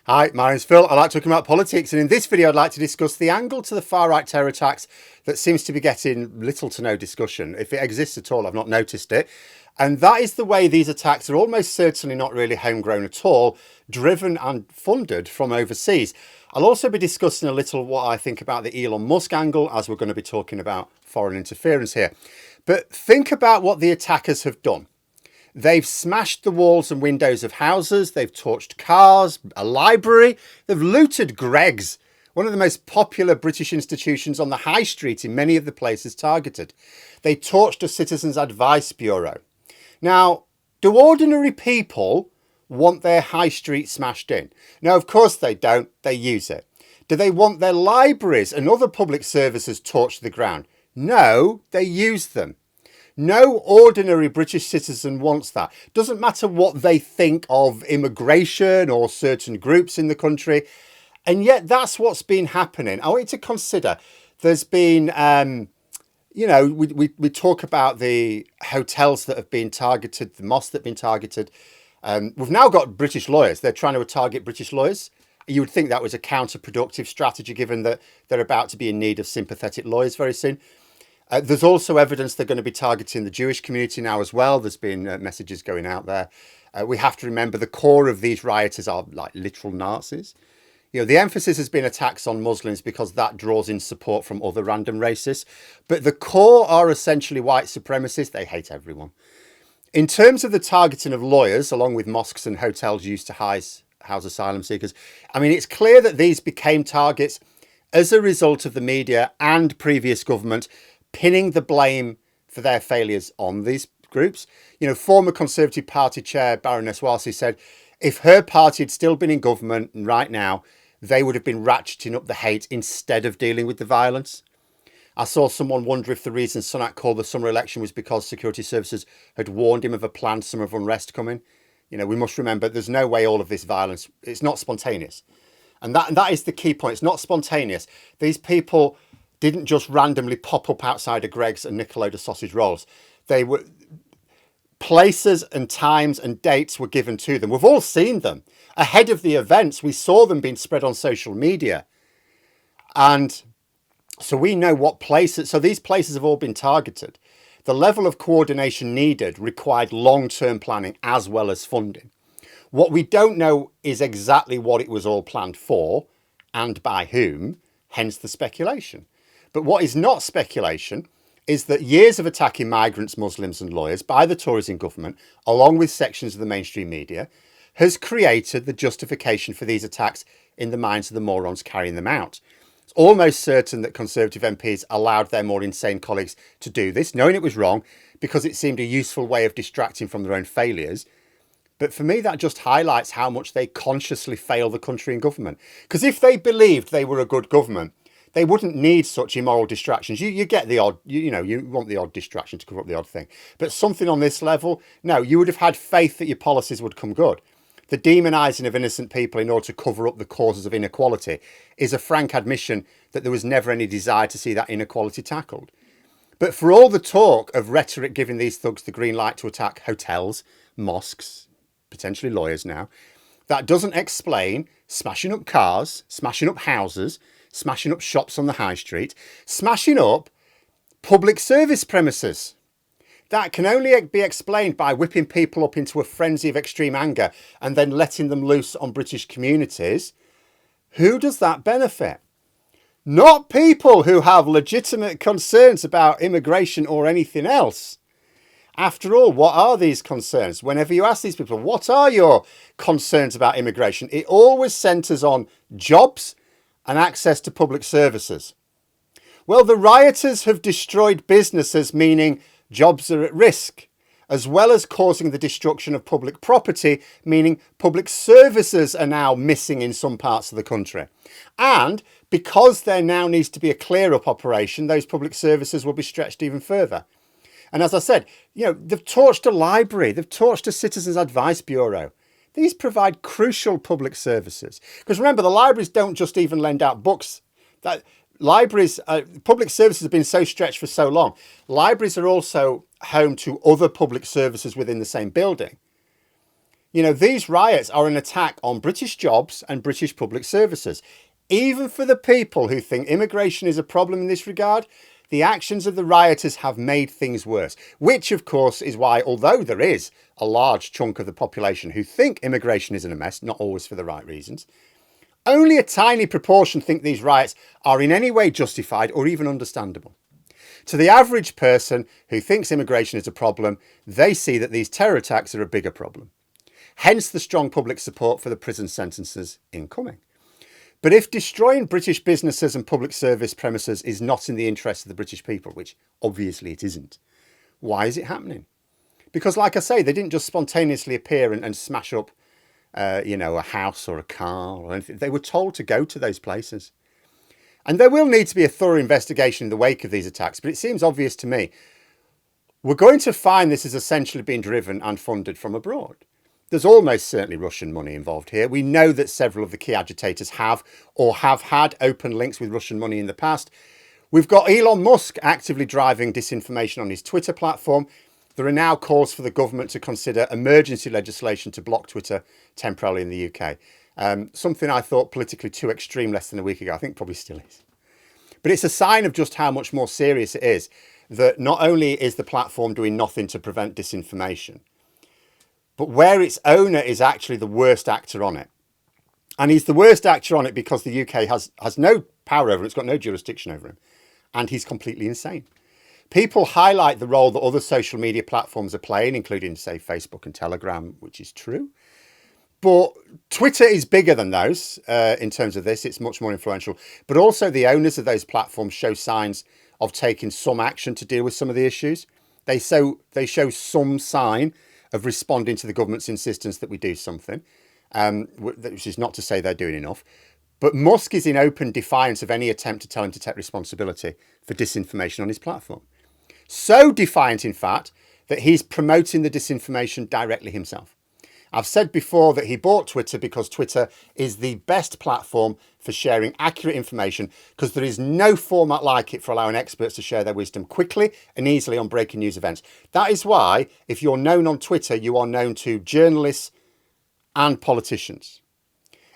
Hi, my name's Phil. I like talking about politics, and in this video I'd like to discuss the angle to the far-right terror attacks that seems to be getting little to no discussion. If it exists at all, I've not noticed it. And that is the way these attacks are almost certainly not really homegrown at all, driven and funded from overseas. I'll also be discussing a little what I think about the Elon Musk angle, as we're going to be talking about foreign interference here. But think about what the attackers have done. They've smashed the walls and windows of houses. They've torched cars, a library. They've looted Greggs, one of the most popular British institutions on the high street in many of the places targeted. They torched a Citizens Advice Bureau. Now, do ordinary people want their high street smashed in? No, of course they don't. They use it. Do they want their libraries and other public services torched to the ground? No, they use them. No ordinary British citizen wants that. Doesn't matter what they think of immigration or certain groups in the country. And yet that's what's been happening. I want you to consider there's been, we talk about the hotels that have been targeted, the mosques that have been targeted. We've now got British lawyers. They're trying to target British lawyers. You would think that was a counterproductive strategy, given that they're about to be in need of sympathetic lawyers very soon. There's also evidence they're going to be targeting the Jewish community now as well. There's been messages going out there. We have to remember the core of these rioters are like literal Nazis. You know, the emphasis has been attacks on Muslims because that draws in support from other random racists. But the core are essentially white supremacists. They hate everyone. In terms of the targeting of lawyers, along with mosques and hotels used to house asylum seekers, I mean, it's clear that these became targets as a result of the media and previous government pinning the blame for their failures on these groups. You know, former Conservative Party chair Baroness Walsey said if her party had still been in government right now, they would have been ratcheting up the hate instead of dealing with the violence. I saw someone wonder if the reason Sunak called the summer election was because security services had warned him of a planned summer of unrest coming. You know, we must remember there's no way all of this violence, it's not spontaneous. And that is the key point. It's not spontaneous. These people didn't just randomly pop up outside of Greggs and nick a load of sausage rolls. They were places and times and dates were given to them. We've all seen them ahead of the events. We saw them being spread on social media. And so we know what places, so these places have all been targeted. The level of coordination needed required long-term planning as well as funding. What we don't know is exactly what it was all planned for and by whom, hence the speculation. But what is not speculation is that years of attacking migrants, Muslims and lawyers by the Tories in government, along with sections of the mainstream media, has created the justification for these attacks in the minds of the morons carrying them out. It's almost certain that Conservative MPs allowed their more insane colleagues to do this, knowing it was wrong, because it seemed a useful way of distracting from their own failures. But for me, that just highlights how much they consciously fail the country and government. Because if they believed they were a good government, they wouldn't need such immoral distractions. You get the odd, you want the odd distraction to cover up the odd thing. But something on this level, no, you would have had faith that your policies would come good. The demonising of innocent people in order to cover up the causes of inequality is a frank admission that there was never any desire to see that inequality tackled. But for all the talk of rhetoric giving these thugs the green light to attack hotels, mosques, potentially lawyers now, that doesn't explain smashing up cars, smashing up houses, smashing up shops on the high street, smashing up public service premises. That can only be explained by whipping people up into a frenzy of extreme anger and then letting them loose on British communities. Who does that benefit? Not people who have legitimate concerns about immigration or anything else. After all, what are these concerns? Whenever you ask these people, what are your concerns about immigration? It always centres on jobs and access to public services. Well, the rioters have destroyed businesses, meaning jobs are at risk, as well as causing the destruction of public property, meaning public services are now missing in some parts of the country. And because there now needs to be a clear-up operation, those public services will be stretched even further. And as I said, they've torched a library, they've torched a Citizens Advice Bureau. These provide crucial public services. Because remember, the libraries don't just even lend out books. Libraries, public services have been so stretched for so long. Libraries are also home to other public services within the same building. These riots are an attack on British jobs and British public services. Even for the people who think immigration is a problem in this regard, the actions of the rioters have made things worse, which of course is why, although there is a large chunk of the population who think immigration isn't a mess, not always for the right reasons, only a tiny proportion think these riots are in any way justified or even understandable. To the average person who thinks immigration is a problem, they see that these terror attacks are a bigger problem. Hence the strong public support for the prison sentences incoming. But if destroying British businesses and public service premises is not in the interest of the British people, which obviously it isn't, why is it happening? Because like I say, they didn't just spontaneously appear and smash up, a house or a car or anything. They were told to go to those places. And there will need to be a thorough investigation in the wake of these attacks, but it seems obvious to me. We're going to find this is essentially being driven and funded from abroad. There's almost certainly Russian money involved here. We know that several of the key agitators have or have had open links with Russian money in the past. We've got Elon Musk actively driving disinformation on his Twitter platform. There are now calls for the government to consider emergency legislation to block Twitter temporarily in the UK. Something I thought politically too extreme less than a week ago. I think probably still is. But it's a sign of just how much more serious it is that not only is the platform doing nothing to prevent disinformation, but where its owner is actually the worst actor on it. And he's the worst actor on it because the UK has no power over him. It's got no jurisdiction over him. And he's completely insane. People highlight the role that other social media platforms are playing, including, say, Facebook and Telegram, which is true. But Twitter is bigger than those in terms of this. It's much more influential. But also the owners of those platforms show signs of taking some action to deal with some of the issues. They show some sign of responding to the government's insistence that we do something, which is not to say they're doing enough. But Musk is in open defiance of any attempt to tell him to take responsibility for disinformation on his platform. So defiant, in fact, that he's promoting the disinformation directly himself. I've said before that he bought Twitter because Twitter is the best platform for sharing accurate information because there is no format like it for allowing experts to share their wisdom quickly and easily on breaking news events. That is why, if you're known on Twitter, you are known to journalists and politicians.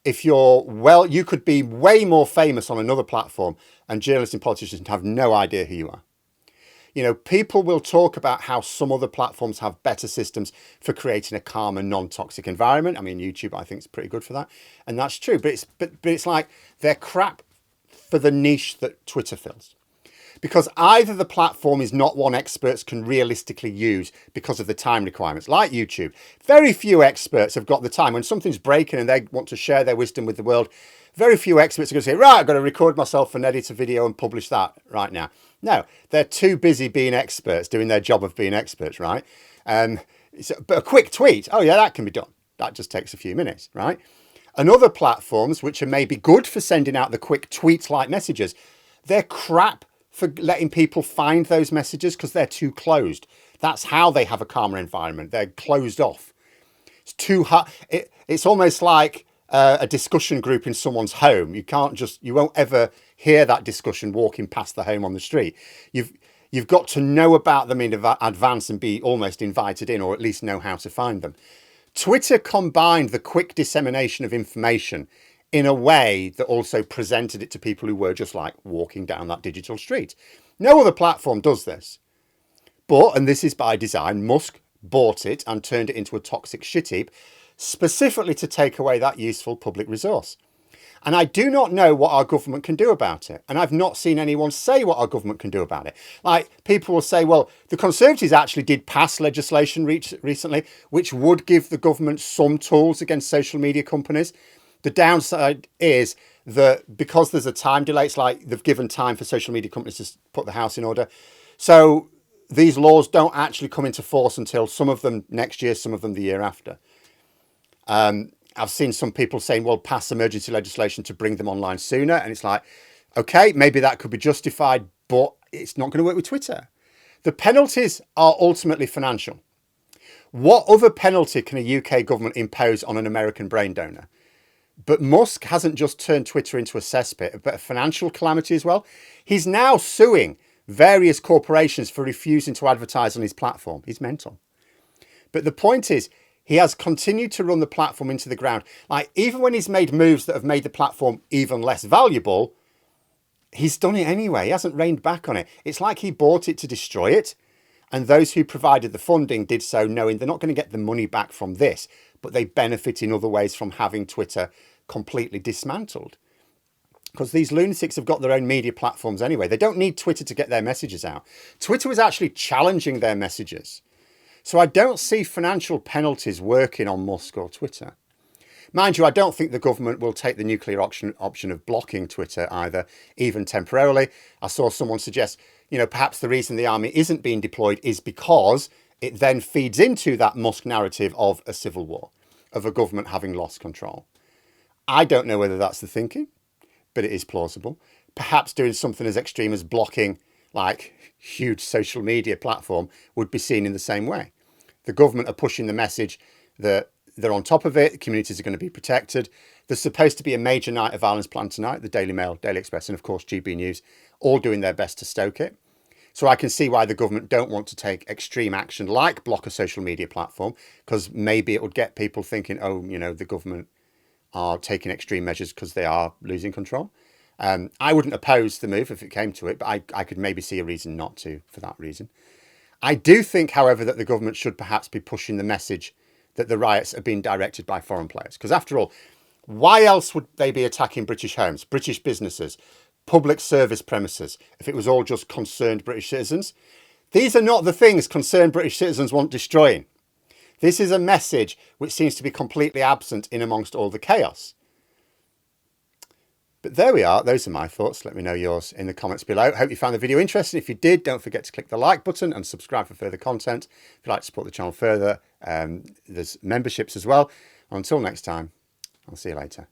You could be way more famous on another platform and journalists and politicians have no idea who you are. People will talk about how some other platforms have better systems for creating a calm and non-toxic environment. I mean, YouTube, I think, is pretty good for that. And that's true. But it's like they're crap for the niche that Twitter fills. Because either the platform is not one experts can realistically use because of the time requirements, like YouTube. Very few experts have got the time. When something's breaking and they want to share their wisdom with the world, very few experts are going to say, right, I've got to record myself and edit a video and publish that right now. No, they're too busy being experts, doing their job of being experts, right? But a quick tweet, oh yeah, that can be done. That just takes a few minutes, right? And other platforms, which are maybe good for sending out the quick tweet-like messages, they're crap for letting people find those messages because they're too closed. That's how they have a calmer environment. They're closed off. It's too hard. It's almost like a discussion group in someone's home. You won't ever hear that discussion walking past the home on the street. You've got to know about them in advance and be almost invited in, or at least know how to find them. Twitter combined the quick dissemination of information in a way that also presented it to people who were just like walking down that digital street. No other platform does this. But, and this is by design, Musk bought it and turned it into a toxic shit heap, specifically to take away that useful public resource. And I do not know what our government can do about it. And I've not seen anyone say what our government can do about it. Like, people will say, well, the Conservatives actually did pass legislation recently, which would give the government some tools against social media companies. The downside is that because there's a time delay, it's like they've given time for social media companies to put the house in order. So these laws don't actually come into force until some of them next year, some of them the year after. I've seen some people saying, well, pass emergency legislation to bring them online sooner. And it's like, okay, maybe that could be justified, but it's not going to work with Twitter. The penalties are ultimately financial. What other penalty can a UK government impose on an American brain donor? But Musk hasn't just turned Twitter into a cesspit, but a financial calamity as well. He's now suing various corporations for refusing to advertise on his platform. He's mental. But the point is, He has continued to run the platform into the ground. Like, even when he's made moves that have made the platform even less valuable, he's done it anyway. He hasn't reined back on it. It's like he bought it to destroy it. And those who provided the funding did so knowing they're not going to get the money back from this, but they benefit in other ways from having Twitter completely dismantled. Because these lunatics have got their own media platforms anyway. They don't need Twitter to get their messages out. Twitter was actually challenging their messages. So I don't see financial penalties working on Musk or Twitter. Mind you, I don't think the government will take the nuclear option of blocking Twitter either, even temporarily. I saw someone suggest, perhaps the reason the army isn't being deployed is because it then feeds into that Musk narrative of a civil war, of a government having lost control. I don't know whether that's the thinking, but it is plausible. Perhaps doing something as extreme as blocking like huge social media platform would be seen in the same way. The government are pushing the message that they're on top of it. Communities are going to be protected. There's supposed to be a major night of violence planned tonight. The Daily Mail, Daily Express, and of course GB News, all doing their best to stoke it. So I can see why the government don't want to take extreme action like block a social media platform, because maybe it would get people thinking, oh, the government are taking extreme measures because they are losing control. I wouldn't oppose the move if it came to it, but I could maybe see a reason not to for that reason. I do think, however, that the government should perhaps be pushing the message that the riots are being directed by foreign players. Because after all, why else would they be attacking British homes, British businesses, public service premises, if it was all just concerned British citizens? These are not the things concerned British citizens want destroying. This is a message which seems to be completely absent in amongst all the chaos. But there we are. Those are my thoughts. Let me know yours in the comments below. Hope you found the video interesting. If you did, don't forget to click the like button and subscribe for further content. If you'd like to support the channel further, there's memberships as well. Until next time, I'll see you later.